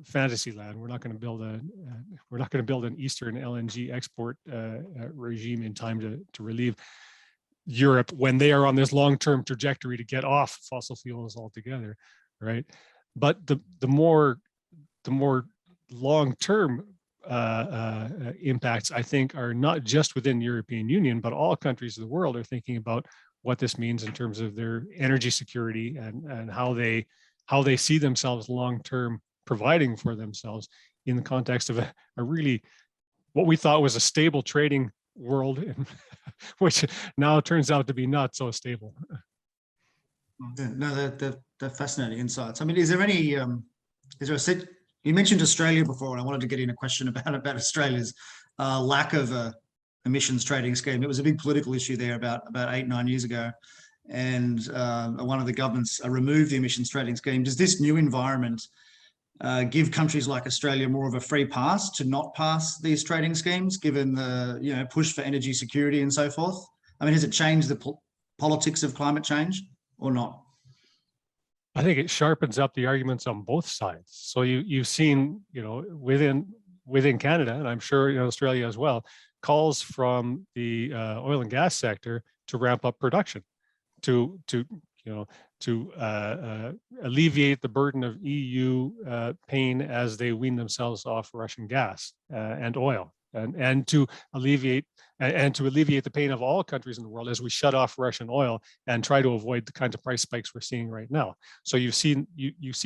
Speaker 3: fantasy land. We're not going to build an Eastern LNG export regime in time to relieve Europe when they are on this long-term trajectory to get off fossil fuels altogether, right? But the more long-term impacts, I think, are not just within the European Union, but all countries of the world are thinking about what this means in terms of their energy security and how they see themselves long-term providing for themselves in the context of a really, what we thought was a stable trading world, which now turns out to be not so stable.
Speaker 1: Yeah, no, they're fascinating insights. I mean, is there you mentioned Australia before, and I wanted to get in a question about Australia's lack of a emissions trading scheme. It was a big political issue there about 8-9 years ago, and one of the governments removed the emissions trading scheme. Does this new environment give countries like Australia more of a free pass to not pass these trading schemes, given the push for energy security and so forth? I mean, has it changed the politics of climate change or not?
Speaker 3: I think it sharpens up the arguments on both sides. So you've seen, within Canada, and I'm sure in Australia as well, calls from the oil and gas sector to ramp up production, to alleviate the burden of EU pain as they wean themselves off Russian gas and oil, and to alleviate the pain of all countries in the world as we shut off Russian oil and try to avoid the kinds of price spikes we're seeing right now. So you see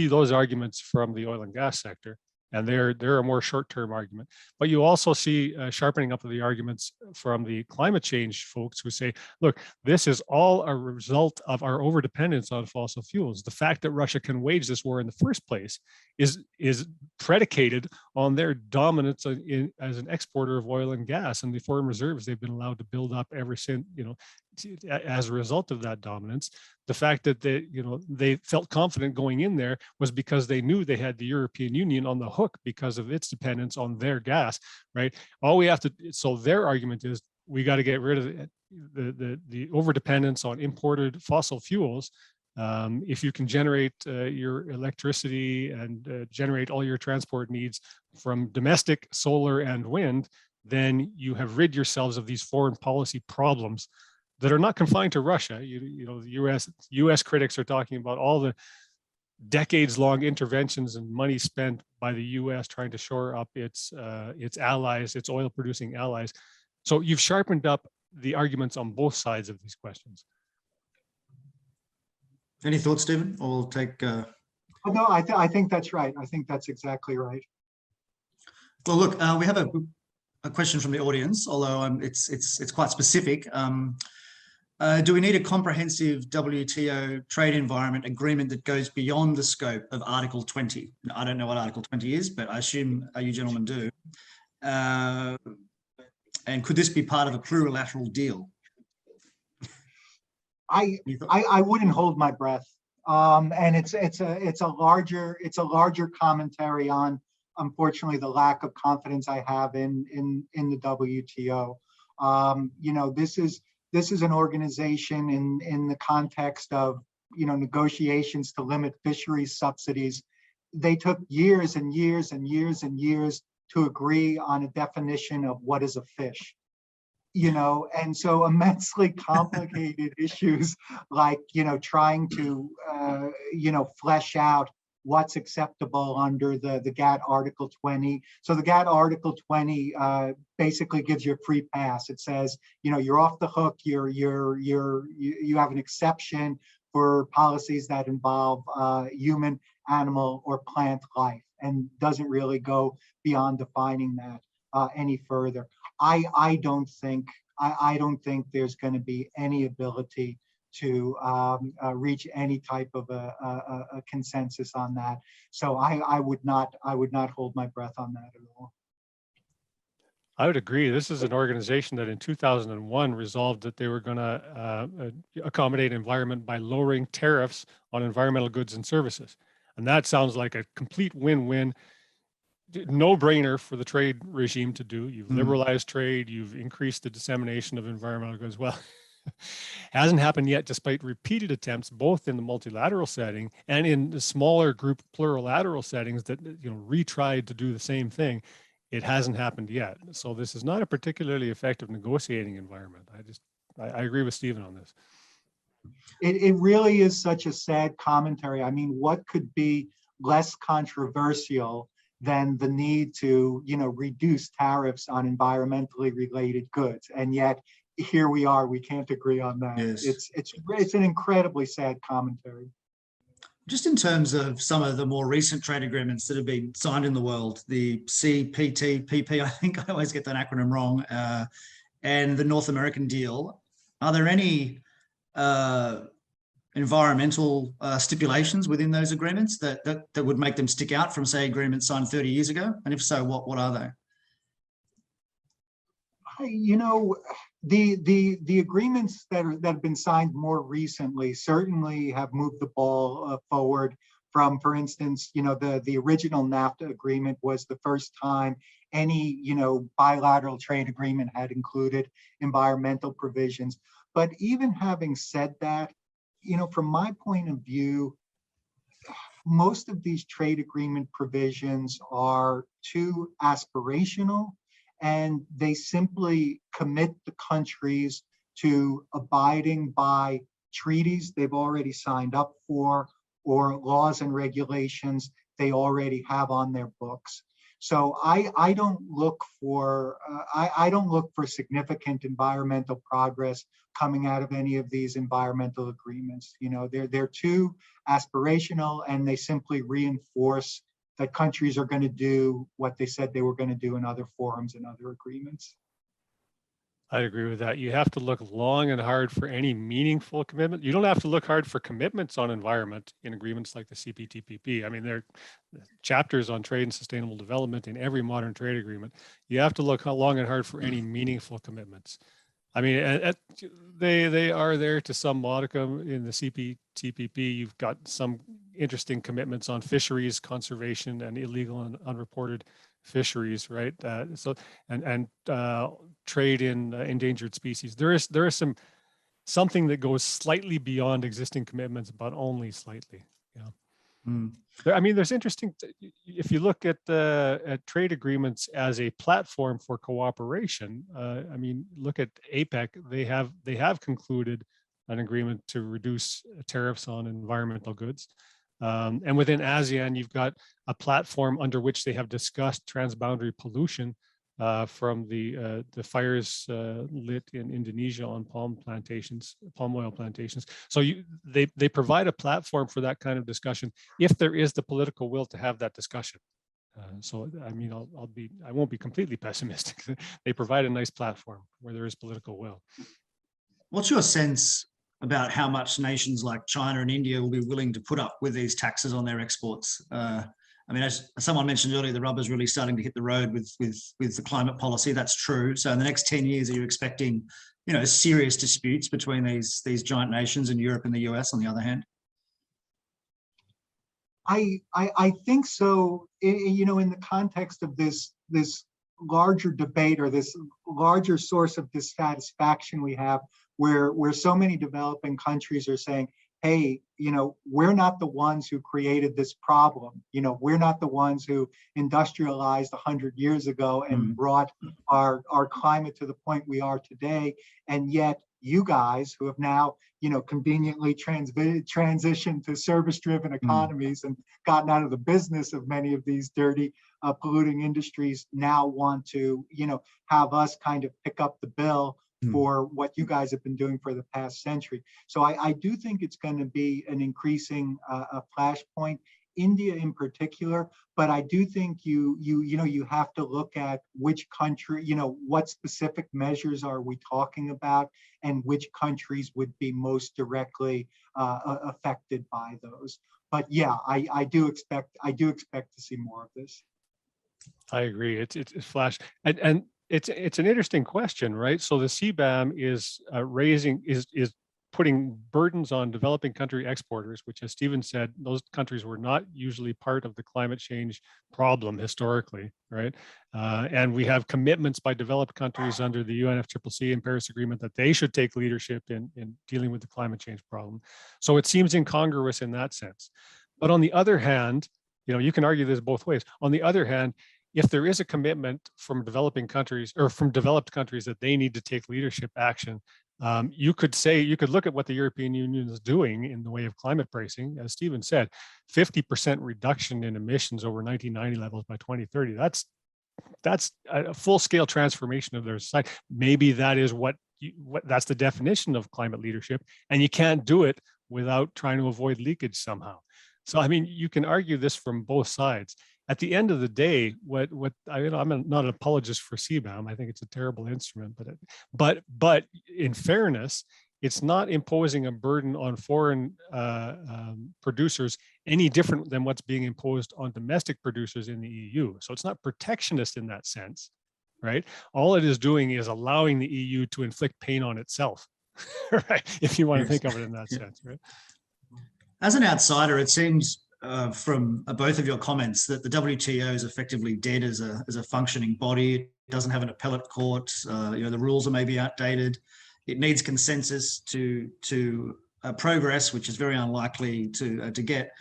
Speaker 3: those arguments from the oil and gas sector, and they're a more short-term argument. But you also see sharpening up of the arguments from the climate change folks who say, look, this is all a result of our overdependence on fossil fuels. The fact that Russia can wage this war in the first place is predicated on their dominance as an exporter of oil and gas and the foreign reserves they've been allowed to build up ever since, as a result of that dominance. The fact that they felt confident going in there was because they knew they had the European Union on the hook because of its dependence on their gas, right? So their argument is we got to get rid of the overdependence on imported fossil fuels. If you can generate your electricity and generate all your transport needs from domestic solar and wind, then you have rid yourselves of these foreign policy problems that are not confined to Russia. The U.S. critics are talking about all the decades-long interventions and money spent by the U.S. trying to shore up its allies, its oil-producing allies. So you've sharpened up the arguments on both sides of these questions.
Speaker 1: Any thoughts, Stephen? Or we'll take.
Speaker 2: No, I think that's right. I think that's exactly right.
Speaker 1: Well, look, we have a question from the audience, although it's quite specific. Do we need a comprehensive WTO trade environment agreement that goes beyond the scope of Article 20? I don't know what Article 20 is, but I assume you gentlemen do. And could this be part of a plurilateral deal?
Speaker 2: I wouldn't hold my breath. And it's a larger commentary on, unfortunately, the lack of confidence I have in the WTO. This is an organization in the context of negotiations to limit fisheries subsidies. They took years and years and years and years to agree on a definition of what is a fish. And so immensely complicated issues like trying to flesh out what's acceptable under the GATT Article 20. So the GATT Article 20 basically gives you a free pass. It says, you're off the hook. You have an exception for policies that involve human, animal, or plant life, and doesn't really go beyond defining that any further. I don't think there's going to be any ability to reach any type of a consensus on that. So I would not hold my breath on that at all.
Speaker 3: I would agree. This is an organization that in 2001 resolved that they were going to accommodate environment by lowering tariffs on environmental goods and services. And that sounds like a complete win-win, no-brainer for the trade regime to do. You've liberalized trade, you've increased the dissemination of environmental goods. Well, hasn't happened yet, despite repeated attempts, both in the multilateral setting and in the smaller group plurilateral settings that retried to do the same thing. It hasn't happened yet. So this is not a particularly effective negotiating environment. I agree with Stephen on this.
Speaker 2: It really is such a sad commentary. I mean, what could be less controversial than the need to, reduce tariffs on environmentally related goods? And yet here we are, we can't agree on that.
Speaker 1: Yes.
Speaker 2: It's an incredibly sad commentary.
Speaker 1: Just in terms of some of the more recent trade agreements that have been signed in the world, the CPTPP, I think I always get that acronym wrong, and the North American deal, are there any environmental stipulations within those agreements that would make them stick out from, say, agreements signed 30 years ago? And if so, what are they?
Speaker 2: The agreements that have been signed more recently certainly have moved the ball forward. From, for instance, the original NAFTA agreement was the first time any bilateral trade agreement had included environmental provisions. But even having said that, from my point of view, most of these trade agreement provisions are too aspirational, and they simply commit the countries to abiding by treaties they've already signed up for or laws and regulations they already have on their books. So I don't look for significant environmental progress coming out of any of these environmental agreements. They're too aspirational, and they simply reinforce that countries are going to do what they said they were going to do in other forums and other agreements.
Speaker 3: I agree with that. You have to look long and hard for any meaningful commitment. You don't have to look hard for commitments on environment in agreements like the CPTPP. I mean, there are chapters on trade and sustainable development in every modern trade agreement. You have to look long and hard for any meaningful commitments. I mean, they are there to some modicum in the CPTPP. You've got some interesting commitments on fisheries conservation and illegal and unreported fisheries, right? Trade in endangered species. There is something that goes slightly beyond existing commitments, but only slightly. I mean, there's interesting. If you look at trade agreements as a platform for cooperation, I mean, look at APEC. They have concluded an agreement to reduce tariffs on environmental goods. And within ASEAN, you've got a platform under which they have discussed transboundary pollution from the fires lit in Indonesia on palm oil plantations. So they provide a platform for that kind of discussion if there is the political will to have that discussion. So I mean, I won't be completely pessimistic. They provide a nice platform where there is political will.
Speaker 1: What's your sense about how much nations like China and India will be willing to put up with these taxes on their exports? I mean, as someone mentioned earlier, the rubber's really starting to hit the road with the climate policy. That's true. So in the next 10 years, are you expecting, serious disputes between these giant nations and Europe and the US on the other hand?
Speaker 2: I think so. In the context of this larger debate, or this larger source of dissatisfaction we have, where so many developing countries are saying, hey, we're not the ones who created this problem. We're not the ones who industrialized 100 years ago and brought our climate to the point we are today. And yet you guys who have now, conveniently transitioned to service-driven economies and gotten out of the business of many of these dirty, polluting industries, now want to, have us kind of pick up the bill for what you guys have been doing for the past century. So I do think it's going to be an increasing flashpoint. India in particular, but I do think you have to look at which country, what specific measures are we talking about, and which countries would be most directly affected by those. But yeah, I do expect to see more of this.
Speaker 3: I agree. It's flash, and it's an interesting question, right? So the CBAM is is putting burdens on developing country exporters, which, as Stephen said, those countries were not usually part of the climate change problem historically, right? And we have commitments by developed countries under the UNFCCC and Paris Agreement that they should take leadership in dealing with the climate change problem. So it seems incongruous in that sense. But on the other hand, you can argue this both ways. On the other hand, if there is a commitment from developing countries or from developed countries that they need to take leadership action, you could look at what the European Union is doing in the way of climate pricing. As Stephen said, 50% reduction in emissions over 1990 levels by 2030. That's a full-scale transformation of their society. Maybe that is that's the definition of climate leadership, and you can't do it without trying to avoid leakage somehow. So, I mean, you can argue this from both sides. At the end of the day, I'm not an apologist for CBAM. I think it's a terrible instrument, but in fairness, it's not imposing a burden on foreign producers any different than what's being imposed on domestic producers in the EU. So it's not protectionist in that sense, right? All it is doing is allowing the EU to inflict pain on itself, right? If you want to think of it in that sense, right?
Speaker 1: As an outsider, it seems from both of your comments that the WTO is effectively dead as a functioning body. It doesn't have an appellate court. The rules are maybe outdated. It needs consensus to progress, which is very unlikely to get.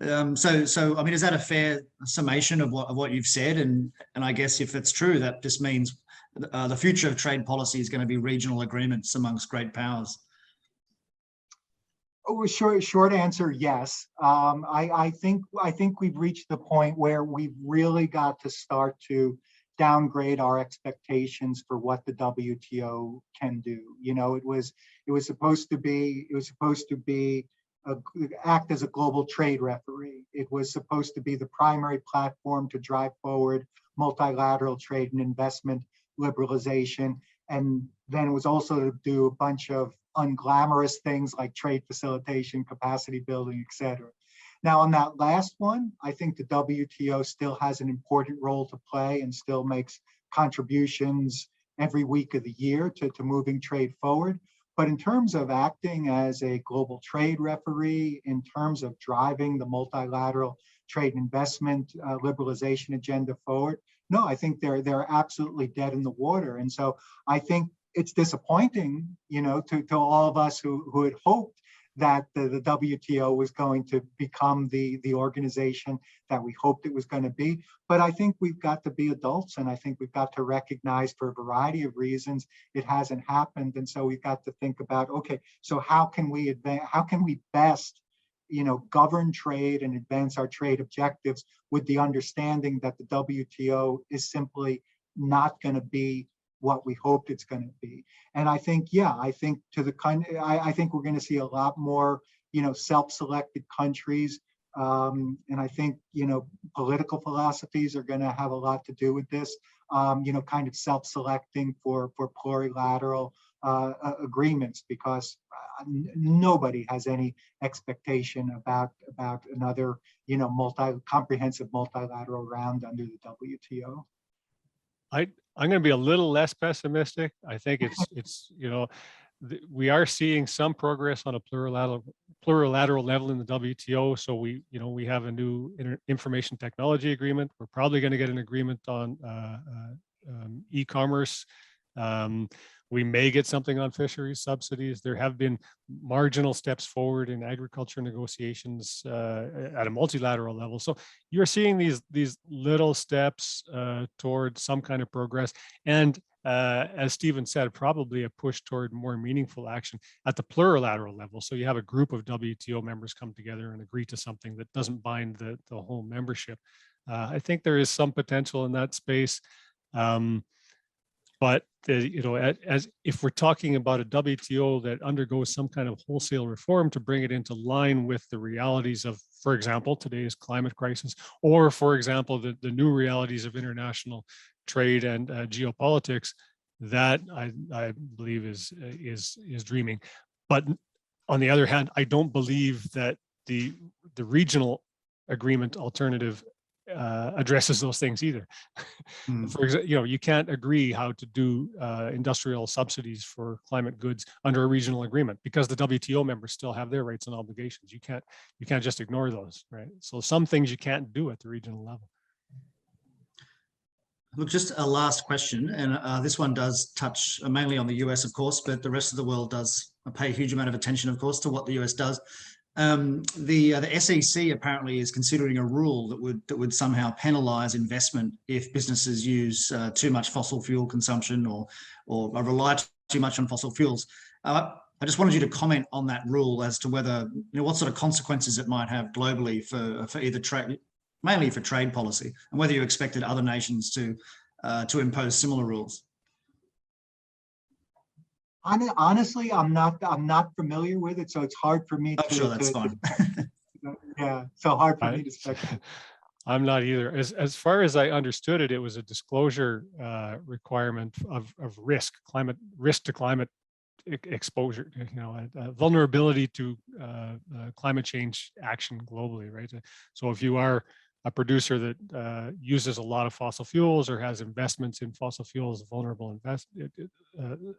Speaker 1: So I mean, is that a fair summation of what you've said? And I guess if it's true, that just means the future of trade policy is going to be regional agreements amongst great powers.
Speaker 2: Oh, short answer, yes. I think we've reached the point where we've really got to start to downgrade our expectations for what the WTO can do. It was supposed to be act as a global trade referee. It was supposed to be the primary platform to drive forward multilateral trade and investment liberalization. And then it was also to do a bunch of unglamorous things like trade facilitation, capacity building, et cetera. Now, on that last one, I think the WTO still has an important role to play and still makes contributions every week of the year to moving trade forward. But in terms of acting as a global trade referee, in terms of driving the multilateral trade and investment liberalization agenda forward, no, I think they're absolutely dead in the water. And so I think it's disappointing, to all of us who had hoped that the WTO was going to become the organization that we hoped it was going to be. But I think we've got to be adults, and I think we've got to recognize, for a variety of reasons, it hasn't happened. And so we've got to think about, okay, so how can we best govern trade and advance our trade objectives with the understanding that the WTO is simply not going to be what we hoped it's going to be. And I think, I think we're going to see a lot more, self-selected countries. And I think, political philosophies are going to have a lot to do with this, kind of self-selecting for plurilateral agreements, because nobody has any expectation about another, comprehensive multilateral round under the WTO.
Speaker 3: I'm going to be a little less pessimistic. I think we are seeing some progress on a plurilateral level in the WTO. So we have a new information technology agreement. We're probably going to get an agreement on e-commerce. We may get something on fisheries subsidies. There have been marginal steps forward in agriculture negotiations at a multilateral level. So you're seeing these little steps towards some kind of progress. And as Stephen said, probably a push toward more meaningful action at the plurilateral level. So you have a group of WTO members come together and agree to something that doesn't bind the whole membership. I think there is some potential in that space. But as if we're talking about a WTO that undergoes some kind of wholesale reform to bring it into line with the realities of, for example, today's climate crisis, or for example, the new realities of international trade and geopolitics, that I believe is dreaming. But on the other hand, I don't believe that the regional agreement alternative addresses those things either. For example, you can't agree how to do industrial subsidies for climate goods under a regional agreement because the WTO members still have their rights and obligations. You can't just ignore those, right? So some things you can't do at the regional level.
Speaker 1: Look, just a last question, and this one does touch mainly on the US, of course, but the rest of the world does pay a huge amount of attention, of course, to what the US does. The SEC apparently is considering a rule that would somehow penalise investment if businesses use too much fossil fuel consumption or rely too much on fossil fuels. I just wanted you to comment on that rule as to whether, what sort of consequences it might have globally for either trade, mainly for trade policy, and whether you expected other nations to impose similar rules.
Speaker 2: Honestly, I'm not familiar with it, so it's hard for me to.
Speaker 1: Sure, that's fine.
Speaker 2: Yeah, so hard for me to speculate.
Speaker 3: I'm not either. As far as I understood it, it was a disclosure requirement of risk to climate exposure, vulnerability to climate change action globally, right? So if you are a producer that uses a lot of fossil fuels or has investments in fossil fuels, vulnerable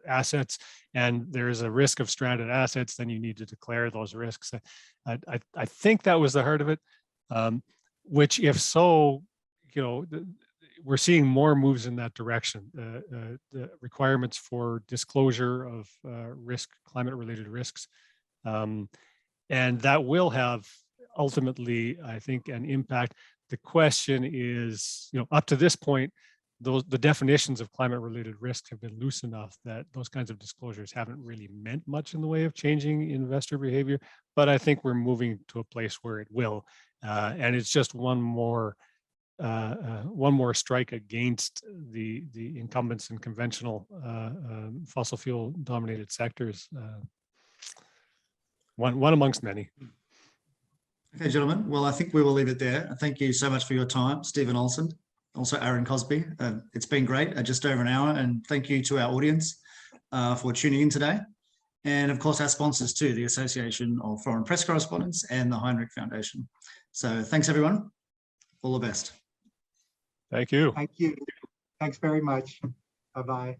Speaker 3: assets, and there is a risk of stranded assets, then you need to declare those risks. I think that was the heart of it, which if so, we're seeing more moves in that direction. The requirements for disclosure of climate-related risks, and that will have ultimately, I think, an impact. The question is, up to this point, the definitions of climate-related risks have been loose enough that those kinds of disclosures haven't really meant much in the way of changing investor behavior. But I think we're moving to a place where it will, and it's just one more strike against the incumbents in conventional fossil fuel dominated sectors. One amongst many.
Speaker 1: Okay, gentlemen. Well, I think we will leave it there. Thank you so much for your time, Stephen Olson, also Aaron Cosby. It's been great, just over an hour. And thank you to our audience for tuning in today. And of course, our sponsors too, the Association of Foreign Press Correspondents and the Heinrich Foundation. So thanks, everyone. All the best.
Speaker 3: Thank you.
Speaker 2: Thank you. Thanks very much. Bye-bye.